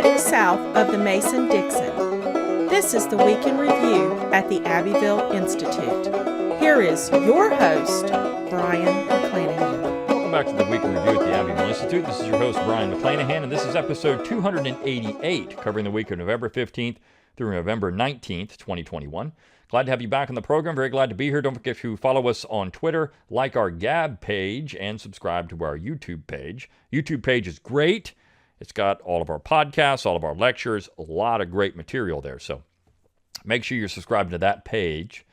heading south of the Mason-Dixon. This is the Week in Review at the Abbeville Institute. Here is your host, Brian McClanahan. Welcome back to the Week in Review at the Abbeville Institute. This is your host, Brian McClanahan, and this is episode 288, covering the week of November 15th through November 19th, 2021. Glad to have you back on the program. Very glad to be here. Don't forget to follow us on Twitter, like our Gab page, and subscribe to our YouTube page. YouTube page is great. It's got all of our podcasts, all of our lectures, a lot of great material there. So make sure you're subscribed to that page.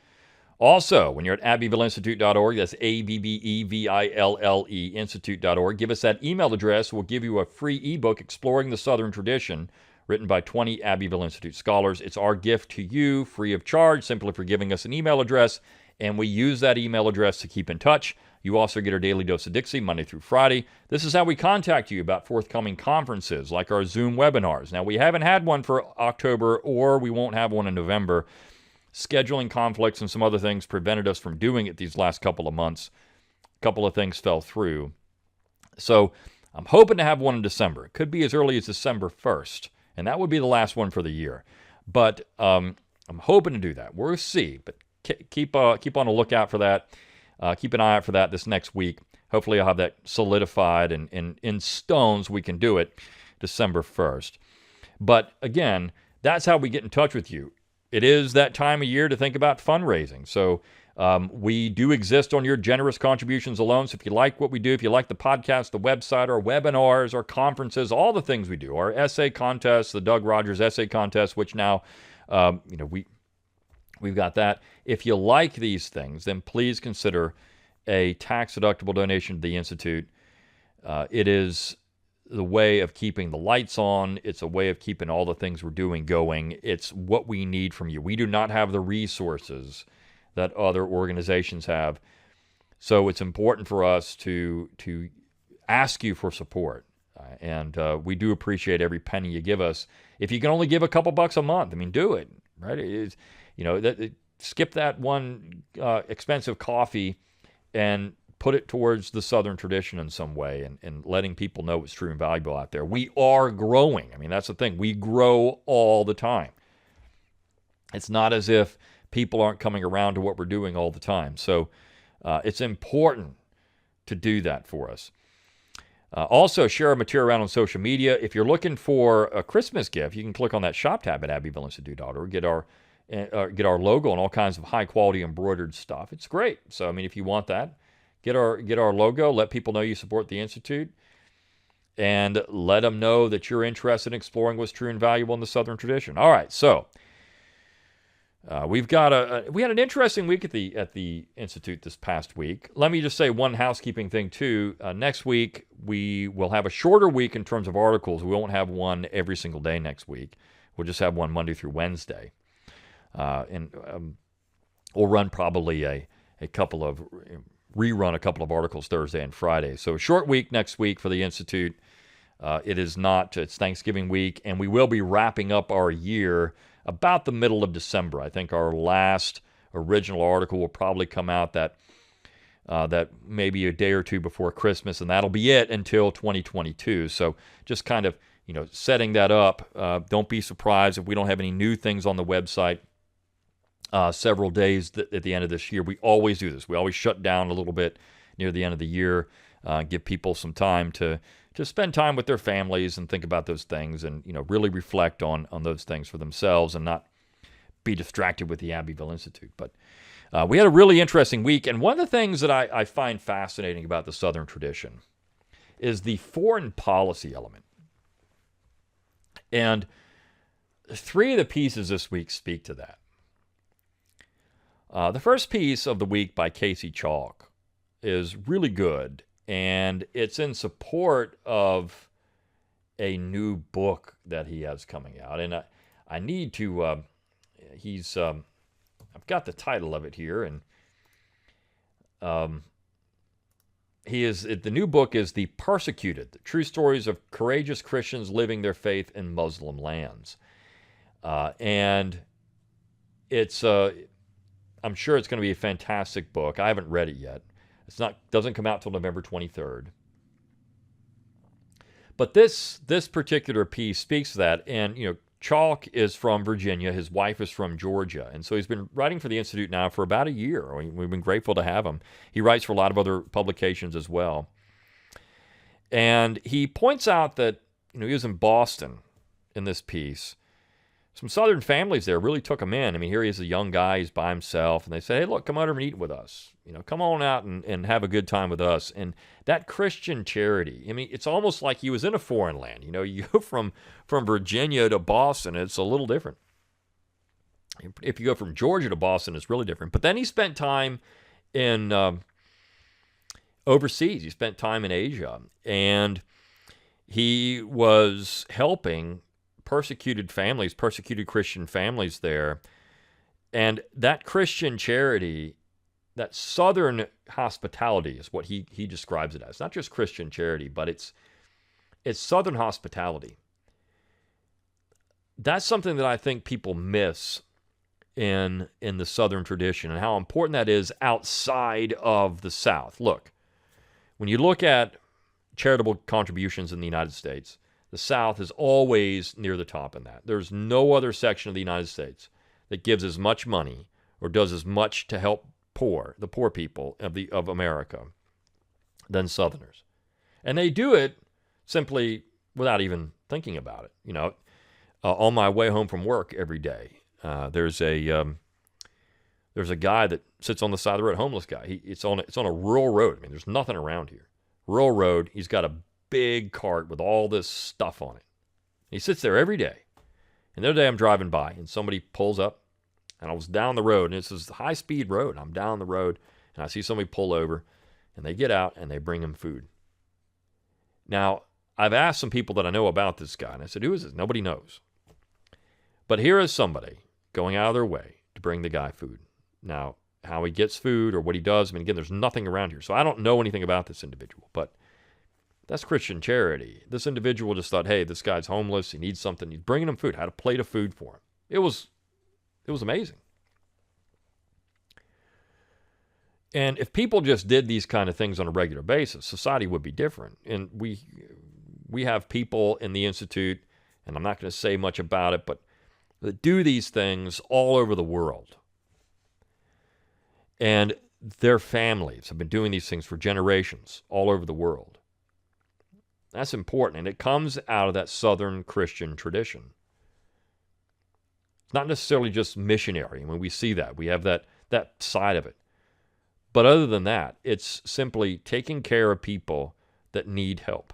Also, when you're at abbevilleinstitute.org, that's ABBEVILLE institute.org, give us that email address. We'll give you a free ebook, Exploring the Southern Tradition, written by 20 Abbeville Institute scholars. It's our gift to you, free of charge, simply for giving us an email address, and we use that email address to keep in touch. You also get our Daily Dose of Dixie, Monday through Friday. This is how we contact you about forthcoming conferences, like our Zoom webinars. Now, we haven't had one for October, or we won't have one in November. Scheduling conflicts and some other things prevented us from doing it these last couple of months. A couple of things fell through. So I'm hoping to have one in December. It could be as early as December 1st. And that would be the last one for the year. But I'm hoping to do that. We'll see. But keep on a lookout for that. Keep an eye out for that this next week. Hopefully I'll have that solidified and in stone so we can do it December 1st. But again, that's how we get in touch with you. It is that time of year to think about fundraising. So we do exist on your generous contributions alone. So if you like what we do, if you like the podcast, the website, our webinars, our conferences, all the things we do, our essay contest, the Doug Rogers essay contest, which now, we've got that. If you like these things, then please consider a tax-deductible donation to the Institute. It is the way of keeping the lights on. It's a way of keeping all the things we're doing going. It's what we need from you. We do not have the resources that other organizations have. So it's important for us to ask you for support. And we do appreciate every penny you give us. If you can only give a couple bucks a month, I mean, do it, right? Skip that one expensive coffee and put it towards the Southern tradition in some way and letting people know what's true and valuable out there. We are growing. I mean, that's the thing. We grow all the time. It's not as if people aren't coming around to what we're doing all the time. So it's important to do that for us. Also, share our material around on social media. If you're looking for a Christmas gift, you can click on that shop tab at abbevilleinstitute.org. Get our logo and all kinds of high-quality embroidered stuff. It's great. So, I mean, if you want that, get our logo. Let people know you support the Institute. And let them know that you're interested in exploring what's true and valuable in the Southern tradition. All right, so we had an interesting week at the Institute this past week. Let me just say one housekeeping thing too. Next week we will have a shorter week in terms of articles. We won't have one every single day next week. We'll just have one Monday through Wednesday, and we'll run probably rerun a couple of articles Thursday and Friday. So a short week next week for the Institute. It's Thanksgiving week, and we will be wrapping up our year about the middle of December. I think our last original article will probably come out that maybe a day or two before Christmas, and that'll be it until 2022. So just kind of, setting that up. Don't be surprised if we don't have any new things on the website several days at the end of this year. We always do this. We always shut down a little bit near the end of the year, give people some time to spend time with their families and think about those things and, really reflect on those things for themselves and not be distracted with the Abbeville Institute. But we had a really interesting week, and one of the things that I find fascinating about the Southern tradition is the foreign policy element. And three of the pieces this week speak to that. The first piece of the week by Casey Chalk is really good, and it's in support of a new book that he has coming out. And I need to, I've got the title of it here, and the new book is The Persecuted, the True Stories of Courageous Christians Living Their Faith in Muslim Lands. And it's, I'm sure it's going to be a fantastic book. I haven't read it yet. Doesn't come out till November 23rd. But this particular piece speaks to that. And, Chalk is from Virginia. His wife is from Georgia. And so he's been writing for the Institute now for about a year. We've been grateful to have him. He writes for a lot of other publications as well. And he points out that, he was in Boston in this piece. Some Southern families there really took him in. I mean, here he is, a young guy. He's by himself. And they say, hey, look, come over and eat with us. Come on out and have a good time with us. And that Christian charity, I mean, it's almost like he was in a foreign land. You go from Virginia to Boston, it's a little different. If you go from Georgia to Boston, it's really different. But then he spent time in overseas. He spent time in Asia. And he was helping persecuted Christian families there. And that Christian charity, that Southern hospitality is what he describes it as. Not just Christian charity, but it's Southern hospitality. That's something that I think people miss in the Southern tradition, and how important that is outside of the South. Look, when you look at charitable contributions in the United States, the South is always near the top in that. There's no other section of the United States that gives as much money or does as much to help the poor people of America than Southerners. And they do it simply without even thinking about it. On my way home from work every day, there's a guy that sits on the side of the road, homeless guy. It's on a rural road. I mean, there's nothing around here. Rural road. He's got a big cart with all this stuff on it. He sits there every day. And the other day I'm driving by and somebody pulls up, and I was down the road, and this is a high-speed road. I'm down the road, and I see somebody pull over, and they get out, and they bring him food. Now, I've asked some people that I know about this guy, and I said, who is this? Nobody knows. But here is somebody going out of their way to bring the guy food. Now, how he gets food or what he does, I mean, again, there's nothing around here, so I don't know anything about this individual, but that's Christian charity. This individual just thought, hey, this guy's homeless, he needs something. He's bringing him food, had a plate of food for him. It was amazing. And if people just did these kind of things on a regular basis, society would be different. And we have people in the Institute, and I'm not going to say much about it, but that do these things all over the world. And their families have been doing these things for generations all over the world. That's important, and it comes out of that Southern Christian tradition. It's not necessarily just missionary. I mean, we see that. We have that side of it. But other than that, it's simply taking care of people that need help.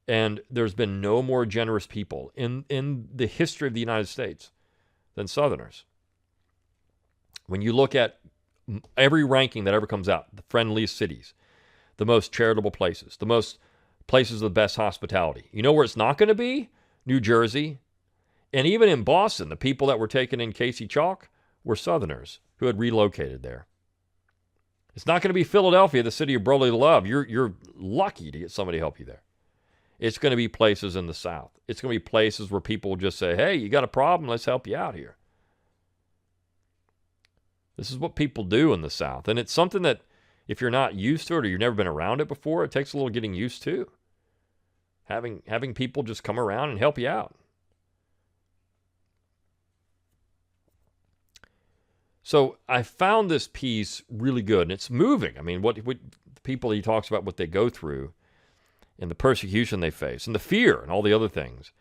And there's been no more generous people in the history of the United States than Southerners. When you look at every ranking that ever comes out, the friendliest cities, the most charitable places, the most places of the best hospitality. You know where it's not going to be? New Jersey. And even in Boston, the people that were taken in Casey Chalk were Southerners who had relocated there. It's not going to be Philadelphia, the city of brotherly love. You're lucky to get somebody to help you there. It's going to be places in the South. It's going to be places where people will just say, hey, you got a problem, let's help you out here. This is what people do in the South. And it's something that if you're not used to it or you've never been around it before, it takes a little getting used to. Having people just come around and help you out. So I found this piece really good, and it's moving. I mean, what the people he talks about, what they go through, and the persecution they face, and the fear, and all the other things.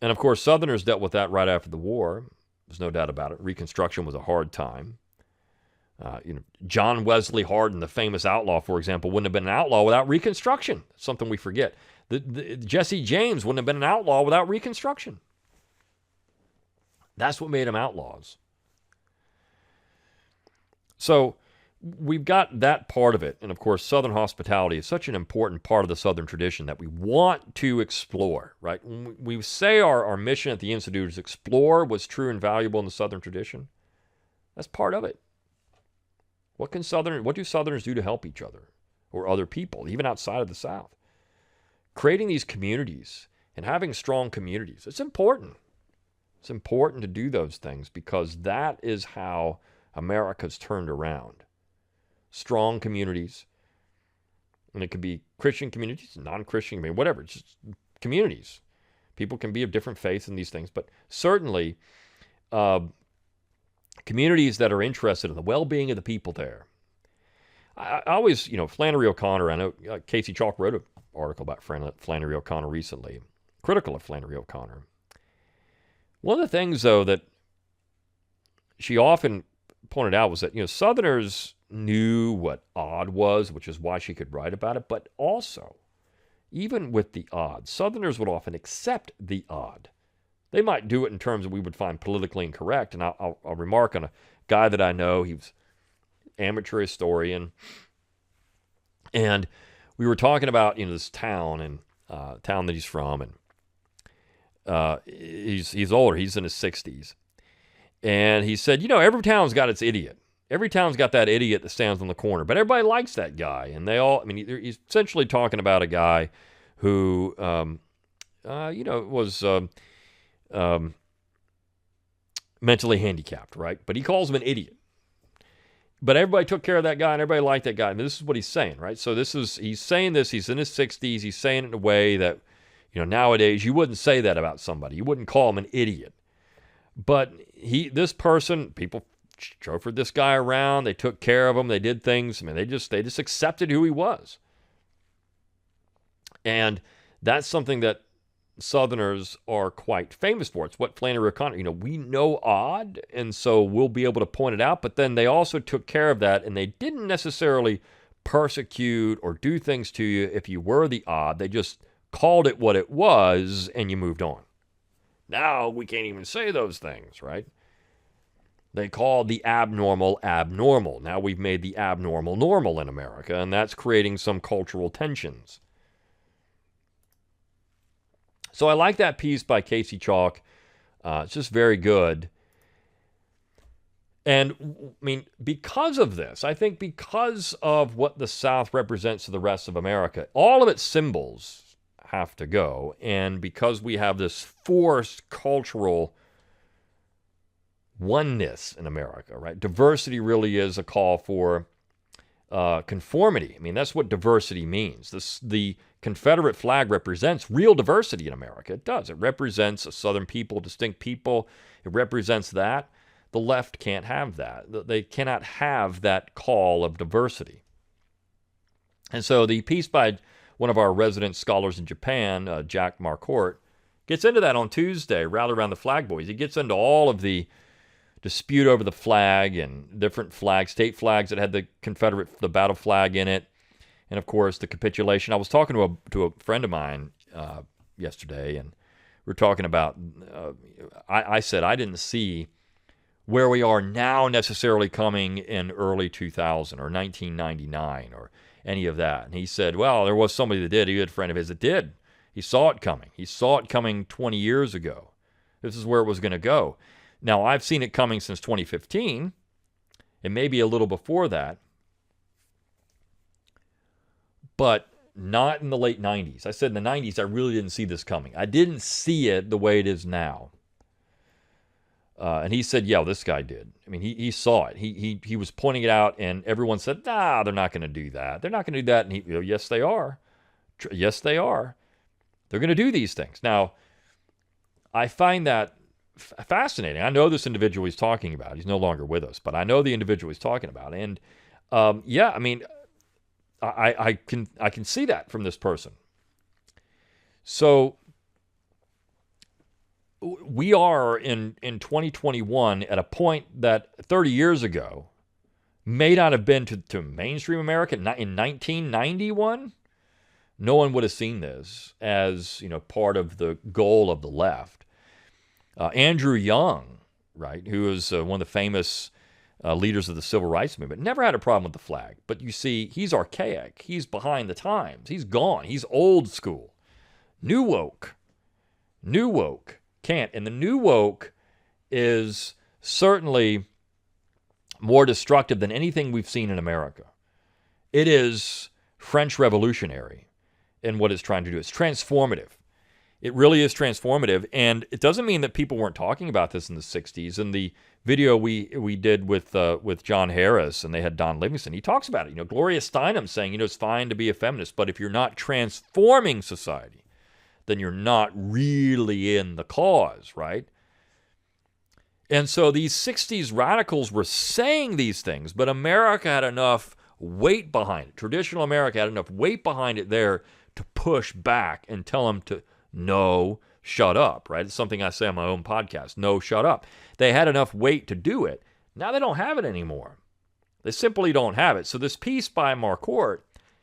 And of course, Southerners dealt with that right after the war. There's no doubt about it. Reconstruction was a hard time. John Wesley Hardin, the famous outlaw, for example, wouldn't have been an outlaw without Reconstruction. That's something we forget. Jesse James wouldn't have been an outlaw without Reconstruction. That's what made them outlaws. So we've got that part of it. And of course, Southern hospitality is such an important part of the Southern tradition that we want to explore, right? When we say our mission at the Institute is explore what's true and valuable in the Southern tradition. That's part of it. What do Southerners do to help each other or other people, even outside of the South? Creating these communities and having strong communities, it's important. It's important to do those things because that is how America's turned around. Strong communities. And it could be Christian communities, non-Christian, whatever. It's just communities. People can be of different faiths in these things, but certainly communities that are interested in the well-being of the people there. I always, Flannery O'Connor, I know Casey Chalk wrote an article about Flannery O'Connor recently, critical of Flannery O'Connor. One of the things, though, that she often pointed out was that, Southerners knew what odd was, which is why she could write about it, but also, even with the odd, Southerners would often accept the odd. They might do it in terms that we would find politically incorrect, and I'll remark on a guy that I know. He was amateur historian, and we were talking about this town and town that he's from, and he's older. He's in his 60s, and he said, every town's got its idiot. Every town's got that idiot that stands on the corner, but everybody likes that guy, and they all. He's essentially talking about a guy who, was mentally handicapped, right? But he calls him an idiot. But everybody took care of that guy, and everybody liked that guy. This is what he's saying, right? So he's saying this. He's in his 60s. He's saying it in a way that, nowadays you wouldn't say that about somebody. You wouldn't call him an idiot. But this person, people chauffeured this guy around. They took care of him. They did things. They just accepted who he was. And that's something that Southerners are quite famous for. It's what Flannery O'Connor, we know odd, and so we'll be able to point it out, but then they also took care of that, and they didn't necessarily persecute or do things to you if you were the odd. They just called it what it was, and you moved on. Now we can't even say those things, right? They called the abnormal abnormal. Now we've made the abnormal normal in America, and that's creating some cultural tensions. So I like that piece by Casey Chalk. It's just very good. And, because of this, I think because of what the South represents to the rest of America, all of its symbols have to go. And because we have this forced cultural oneness in America, right? Diversity really is a call for conformity. That's what diversity means. The Confederate flag represents real diversity in America. It does. It represents a Southern people, distinct people. It represents that. The left can't have that. They cannot have that call of diversity. And so the piece by one of our resident scholars in Japan, Jack Marcourt, gets into that on Tuesday, Rally Around the Flag Boys. He gets into all of the dispute over the flag and different flags, state flags that had the battle flag in it. And, of course, the capitulation. I was talking to a friend of mine yesterday, and we were talking about, I said I didn't see where we are now necessarily coming in early 2000 or 1999 or any of that. And he said, well, there was somebody that did. He had a friend of his that did. He saw it coming. He saw it coming 20 years ago. This is where it was going to go. Now, I've seen it coming since 2015, and maybe a little before that, but not in the late 90s. I said in the 90s, I really didn't see this coming. I didn't see it the way it is now. And he said, yeah, this guy did. He saw it. He was pointing it out, and everyone said, nah, they're not going to do that. They're not going to do that. And yes, they are. Yes, they are. They're going to do these things. Now, I find that fascinating. I know this individual he's talking about. He's no longer with us, but I know the individual he's talking about. And I can see that from this person. So we are in 2021 at a point that 30 years ago may not have been to mainstream America. In 1991, no one would have seen this as part of the goal of the left. Andrew Young, right, who is one of the famous leaders of the civil rights movement, never had a problem with the flag. But you see, he's archaic. He's behind the times. He's gone. He's old school. New woke can't. And the new woke is certainly more destructive than anything we've seen in America. It is French revolutionary in what it's trying to do. It's transformative. It really is transformative, and it doesn't mean that people weren't talking about this in the 60s. In the video we did with John Harris, and they had Don Livingston, he talks about it. Gloria Steinem saying, it's fine to be a feminist, but if you're not transforming society, then you're not really in the cause, right? And so these 60s radicals were saying these things, but America had enough weight behind it. Traditional America had enough weight behind it there to push back and tell them to, no, shut up, right? It's something I say on my own podcast, no, shut up. They had enough weight to do it. Now they don't have it anymore. They simply don't have it. So this piece by Marquardt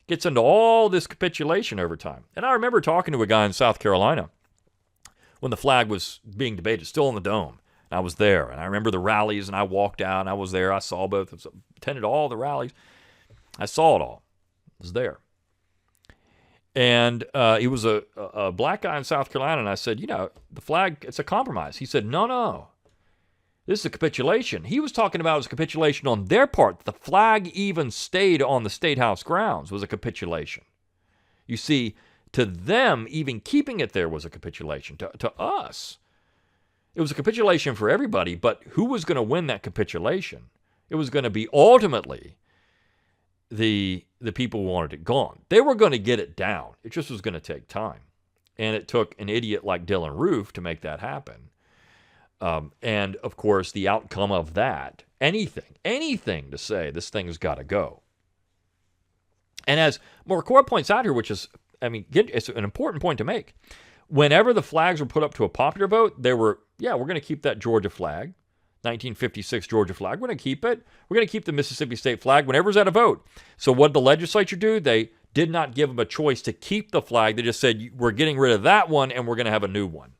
gets into all this capitulation over time. And I remember talking to a guy in South Carolina when the flag was being debated, still in the Dome. I was there, and I remember the rallies, and I walked out, and I was there. I saw both, attended all the rallies. I saw it all. I was there. And he was a black guy in South Carolina, and I said, the flag, it's a compromise. He said, no, this is a capitulation. He was talking about it was a capitulation on their part. The flag even stayed on the State House grounds was a capitulation. You see, to them, even keeping it there was a capitulation. To us, it was a capitulation for everybody, but who was going to win that capitulation? It was going to be ultimately the people who wanted it gone. They were going to get it down. It just was going to take time. And it took an idiot like Dylan Roof to make that happen. And, of course, the outcome of that, anything to say this thing's got to go. And as Marquardt points out here, which is, it's an important point to make. Whenever the flags were put up to a popular vote, they were, we're going to keep that Georgia flag, 1956 Georgia flag. We're going to keep it. We're going to keep the Mississippi state flag whenever it's at a vote. So what did the legislature do? They did not give them a choice to keep the flag. They just said, we're getting rid of that one and we're going to have a new one.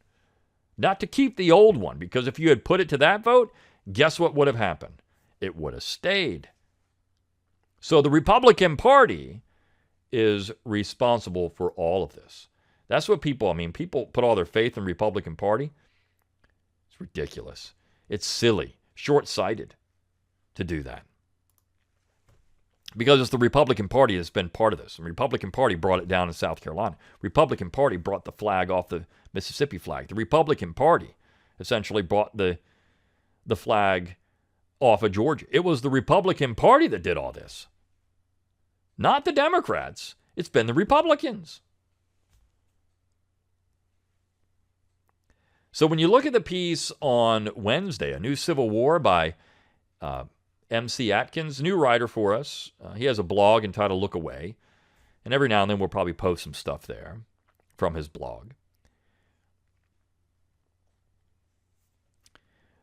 Not to keep the old one, because if you had put it to that vote, guess what would have happened? It would have stayed. So the Republican Party is responsible for all of this. That's what people put all their faith in the Republican Party. It's ridiculous. It's silly, short-sighted to do that. Because it's the Republican Party that's been part of this. The Republican Party brought it down in South Carolina. Republican Party brought the flag off the Mississippi flag. The Republican Party essentially brought the flag off of Georgia. It was the Republican Party that did all this. Not the Democrats. It's been the Republicans. So when you look at the piece on Wednesday, A New Civil War by M.C. Atkins, new writer for us. He has a blog entitled Look Away. And every now and then we'll probably post some stuff there from his blog.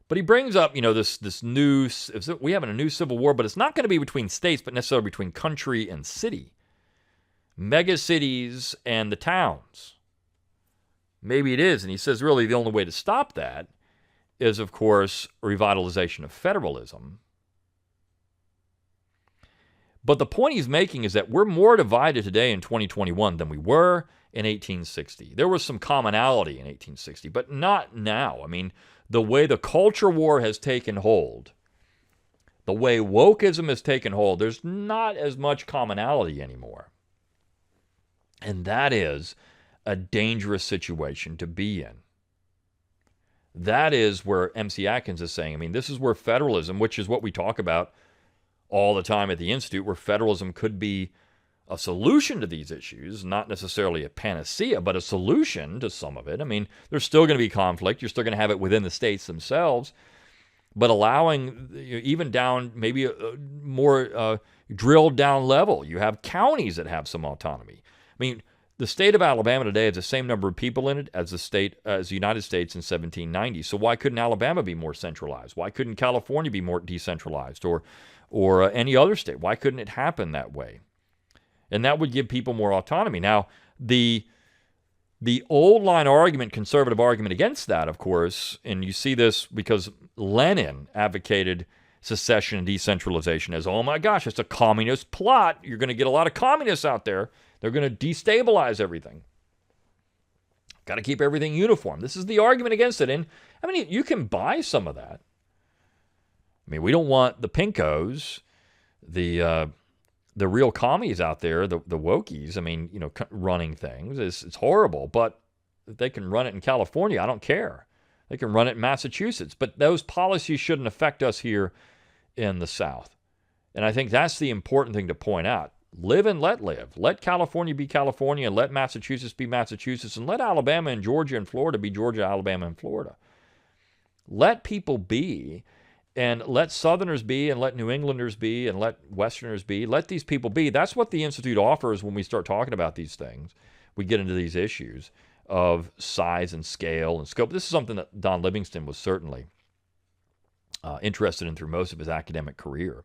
But he brings up, this new, we have a new civil war, but it's not going to be between states, but necessarily between country and city. Mega cities and the towns. Maybe it is. And he says really the only way to stop that is, of course, revitalization of federalism. But the point he's making is that we're more divided today in 2021 than we were in 1860. There was some commonality in 1860, but not now. The way the culture war has taken hold, the way Wokism has taken hold, there's not as much commonality anymore. And that is a dangerous situation to be in. That is where M.C. Atkins is saying, this is where federalism, which is what we talk about all the time at the Institute, where federalism could be a solution to these issues, not necessarily a panacea, but a solution to some of it. There's still going to be conflict. You're still going to have it within the states themselves, but allowing even down maybe a more drilled down level. You have counties that have some autonomy. The state of Alabama today has the same number of people in it as the United States in 1790. So why couldn't Alabama be more centralized? Why couldn't California be more decentralized, or any other state? Why couldn't it happen that way? And that would give people more autonomy. Now, the old line argument, conservative argument against that, of course, and you see this because Lenin advocated secession and decentralization as, oh my gosh, it's a communist plot. You're going to get a lot of communists out there. They're going to destabilize everything. Got to keep everything uniform. This is the argument against it. And you can buy some of that. We don't want the pinkos, the real commies out there, the wokies, running things. It's horrible. But they can run it in California. I don't care. They can run it in Massachusetts. But those policies shouldn't affect us here in the South. And I think that's the important thing to point out. Live and let live. Let California be California, and let Massachusetts be Massachusetts, and let Alabama and Georgia and Florida be Georgia, Alabama, and Florida. Let people be, and let Southerners be, and let New Englanders be, and let Westerners be. Let these people be. That's what the Institute offers when we start talking about these things. We get into these issues of size and scale and scope. This is something that Don Livingston was certainly interested in through most of his academic career.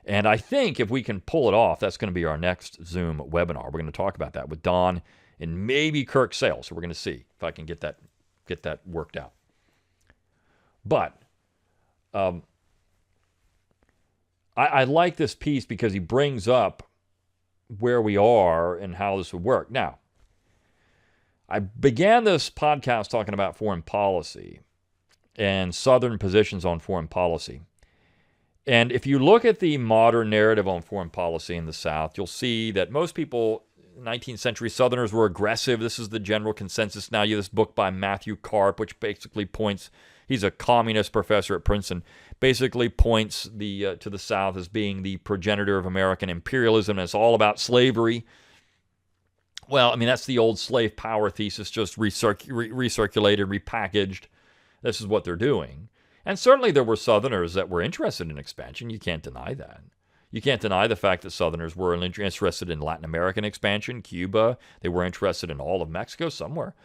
And I think if we can pull it off, that's going to be our next Zoom webinar. We're going to talk about that with Don and maybe Kirk Sale. So we're going to see if I can get that worked out. But I like this piece because he brings up where we are and how this would work. Now, I began this podcast talking about foreign policy and Southern positions on foreign policy. And if you look at the modern narrative on foreign policy in the South, you'll see that most people, 19th century Southerners, were aggressive. This is the general consensus now. You have this book by Matthew Karp, which basically points, he's a communist professor at Princeton, basically points to the South as being the progenitor of American imperialism, and it's all about slavery. Well, I mean, that's the old slave power thesis, just recirculated, repackaged. This is what they're doing. And certainly there were Southerners that were interested in expansion. You can't deny that. You can't deny the fact that Southerners were interested in Latin American expansion, Cuba. They were interested in all of Mexico somewhere.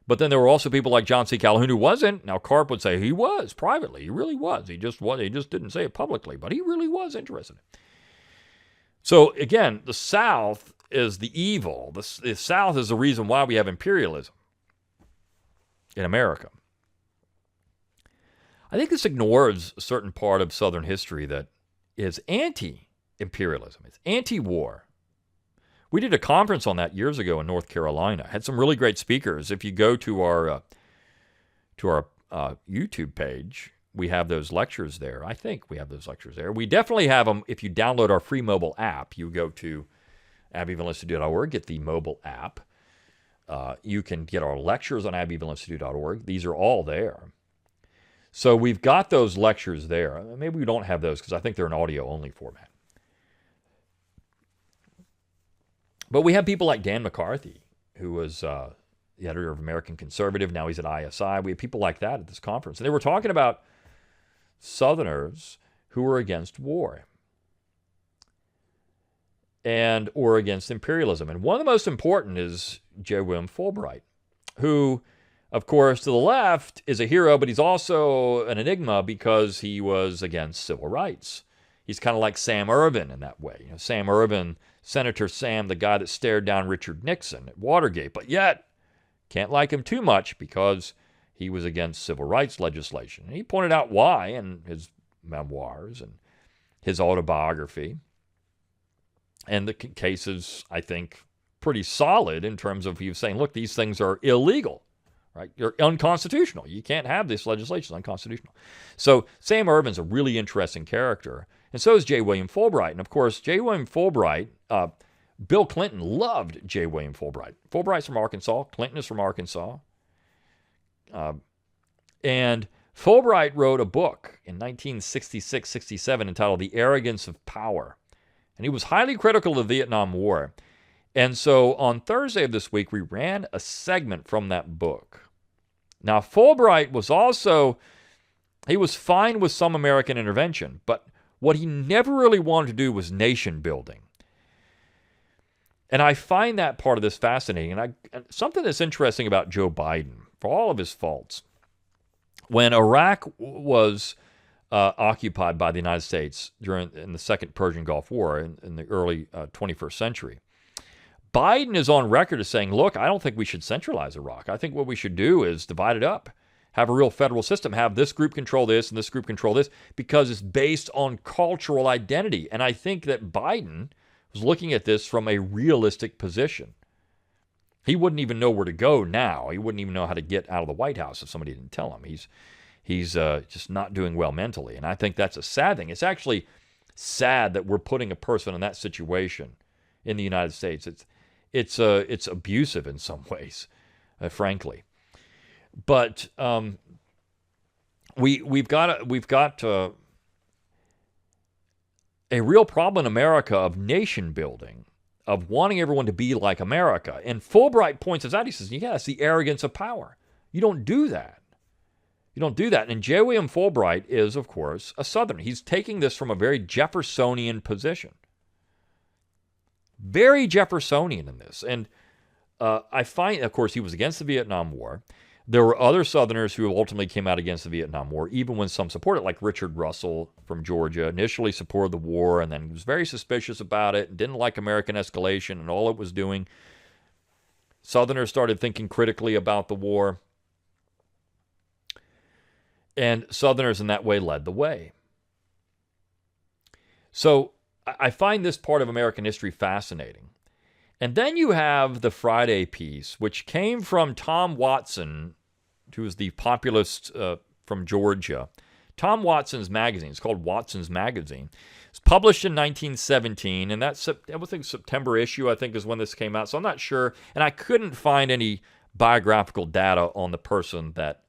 But then there were also people like John C. Calhoun who wasn't. Now, Karp would say he was privately. He really was. He just didn't say it publicly, but he really was interested. So again, the South is the evil. The South is the reason why we have imperialism in America. I think this ignores a certain part of Southern history that is anti-imperialism. It's anti-war. We did a conference on that years ago in North Carolina. Had some really great speakers. If you go to our YouTube page, we have those lectures there. I think we have those lectures there. We definitely have them. If you download our free mobile app, you go to AbbevilleInstitute.org, get the mobile app. You can get our lectures on AbbevilleInstitute.org. These are all there. So we've got those lectures there. Maybe we don't have those because I think they're an audio-only format. But we have people like Dan McCarthy, who was the editor of American Conservative. Now he's at ISI. We have people like that at this conference. And they were talking about Southerners who were against war or against imperialism. And one of the most important is J. William Fulbright, who, of course, to the left is a hero, but he's also an enigma because he was against civil rights. He's kind of like Sam Ervin in that way. You know, Sam Ervin, Senator Sam, the guy that stared down Richard Nixon at Watergate, but yet can't like him too much because he was against civil rights legislation. And he pointed out why in his memoirs and his autobiography. And the case is, I think, pretty solid in terms of he was saying, look, these things are illegal. Right? You're unconstitutional. You can't have this legislation. It's unconstitutional. So Sam Ervin's a really interesting character. And so is J. William Fulbright. And of course, J. William Fulbright, Bill Clinton loved J. William Fulbright. Fulbright's from Arkansas. Clinton is from Arkansas. And Fulbright wrote a book in 1966-67 entitled The Arrogance of Power. And he was highly critical of the Vietnam War. And so on Thursday of this week, we ran a segment from that book. Now, Fulbright was he was fine with some American intervention, but what he never really wanted to do was nation building. And I find that part of this fascinating. And something that's interesting about Joe Biden, for all of his faults, when Iraq was occupied by the United States in the Second Persian Gulf War in the early 21st century, Biden is on record as saying, look, I don't think we should centralize Iraq. I think what we should do is divide it up, have a real federal system, have this group control this and this group control this, because it's based on cultural identity. And I think that Biden was looking at this from a realistic position. He wouldn't even know where to go now. He wouldn't even know how to get out of the White House if somebody didn't tell him. He's just not doing well mentally. And I think that's a sad thing. It's actually sad that we're putting a person in that situation in the United States. It's abusive in some ways. frankly. But we've got a real problem in America of nation building, of wanting everyone to be like America. And Fulbright points this out. He says, yeah, it's the arrogance of power. You don't do that. You don't do that. And J. William Fulbright is, of course, a Southerner. He's taking this from a very Jeffersonian position. Very Jeffersonian in this. And I find, of course, he was against the Vietnam War. There were other Southerners who ultimately came out against the Vietnam War, even when some supported it, like Richard Russell from Georgia, initially supported the war and then was very suspicious about it and didn't like American escalation and all it was doing. Southerners started thinking critically about the war. And Southerners in that way led the way. So I find this part of American history fascinating. And then you have the Friday piece, which came from Tom Watson, who is the populist from Georgia. Tom Watson's magazine, it's called Watson's Magazine. It's published in 1917, and that was the September issue, I think, is when this came out. So I'm not sure, and I couldn't find any biographical data on the person that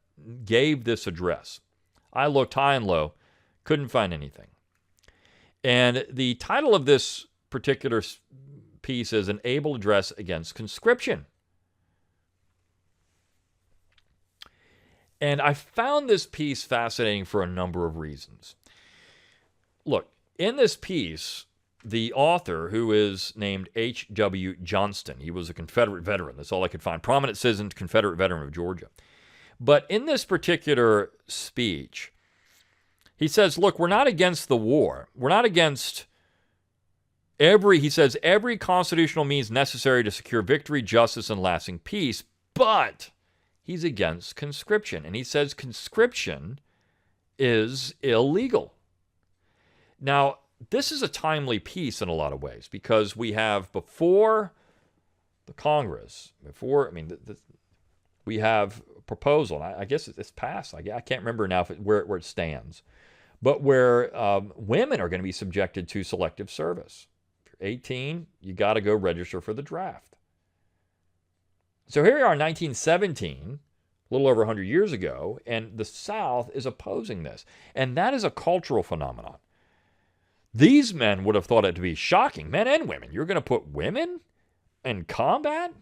gave this address. I looked high and low, couldn't find anything. And the title of this particular piece is An Able Address Against Conscription. And I found this piece fascinating for a number of reasons. Look, in this piece, the author, who is named H.W. Johnston, he was a Confederate veteran. That's all I could find. Prominent citizen, Confederate veteran of Georgia. But in this particular speech, he says, look, we're not against the war. We're not against he says, every constitutional means necessary to secure victory, justice, and lasting peace, but he's against conscription. And he says conscription is illegal. Now, this is a timely piece in a lot of ways because we have before the Congress, we have a proposal. I guess it's passed. I can't remember now where it stands, but where women are going to be subjected to selective service. 18, you got to go register for the draft. So here we are in 1917, a little over 100 years ago, and the South is opposing this. And that is a cultural phenomenon. These men would have thought it to be shocking, men and women. You're going to put women in combat?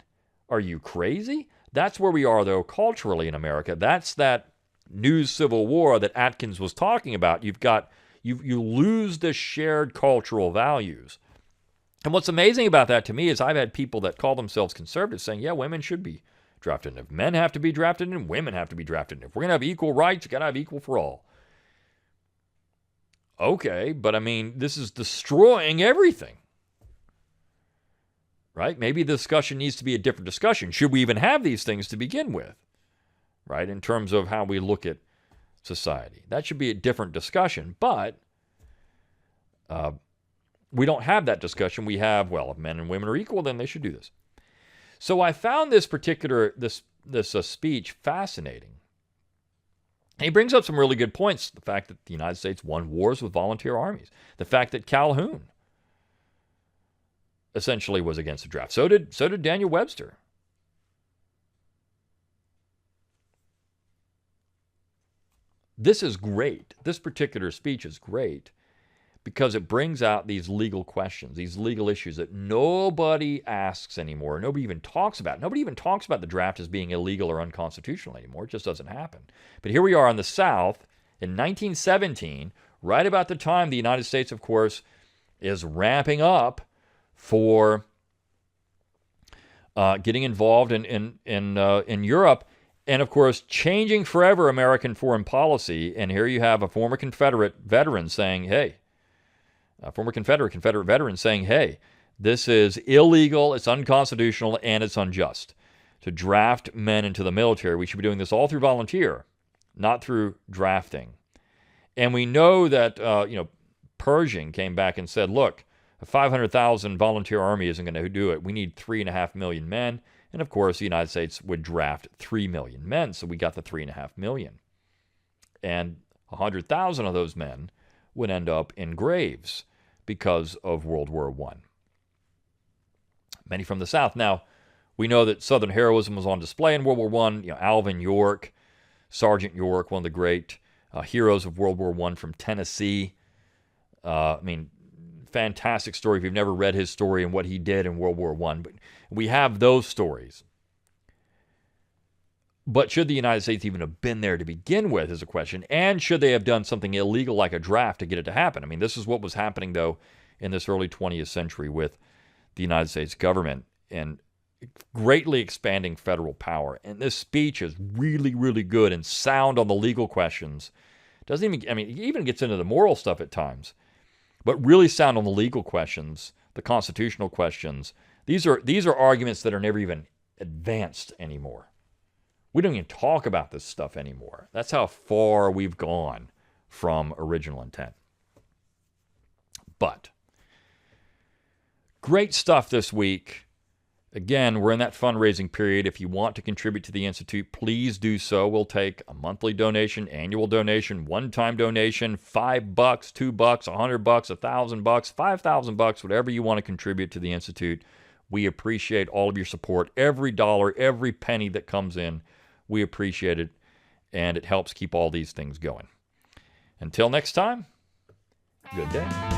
Are you crazy? That's where we are, though, culturally in America. That's that new civil war that Atkins was talking about. You lose the shared cultural values. And what's amazing about that to me is I've had people that call themselves conservatives saying, yeah, women should be drafted in. If men have to be drafted in, women have to be drafted in. If we're going to have equal rights, you got to have equal for all. Okay, but this is destroying everything. Right? Maybe the discussion needs to be a different discussion. Should we even have these things to begin with? Right? In terms of how we look at society. That should be a different discussion, but we don't have that discussion. We have, if men and women are equal, then they should do this. So I found this particular, this speech fascinating. And he brings up some really good points. The fact that the United States won wars with volunteer armies. The fact that Calhoun essentially was against the draft. So did Daniel Webster. This is great. This particular speech is great because it brings out these legal questions, these legal issues that nobody asks anymore. Nobody even talks about. Nobody even talks about the draft as being illegal or unconstitutional anymore. It just doesn't happen. But here we are in the South in 1917, right about the time the United States, of course, is ramping up for getting involved in Europe. And, of course, changing forever American foreign policy. And here you have a former Confederate veteran saying, hey, a former Confederate veteran saying, hey, this is illegal, it's unconstitutional, and it's unjust to draft men into the military. We should be doing this all through volunteer, not through drafting. And we know that, Pershing came back and said, look, a 500,000 volunteer army isn't going to do it. We need 3.5 million men. And, of course, the United States would draft 3 million men. So we got the 3.5 million. And 100,000 of those men would end up in graves because of World War I. Many from the South. Now, We know that Southern heroism was on display in World War I. You know, Alvin York, Sergeant York, one of the great heroes of World War I from Tennessee. I mean, fantastic story if you've never read his story and what he did in World War I. But we have those stories. But should the United States even have been there to begin with is a question. And should they have done something illegal like a draft to get it to happen? I mean, this is what was happening, though, in this early 20th century with the United States government and greatly expanding federal power. And this speech is really, really good and sound on the legal questions. Doesn't even, I mean, it even gets into the moral stuff at times, but really sound on the legal questions, the constitutional questions. These are arguments that are never even advanced anymore. We don't even talk about this stuff anymore. That's how far we've gone from original intent. But great stuff this week. Again, we're in that fundraising period. If you want to contribute to the Institute, please do so. We'll take a monthly donation, annual donation, one-time donation, $5, $2, $100, $1,000, $5,000, whatever you want to contribute to the Institute. We appreciate all of your support. Every dollar, every penny that comes in, we appreciate it, and it helps keep all these things going. Until next time, good day.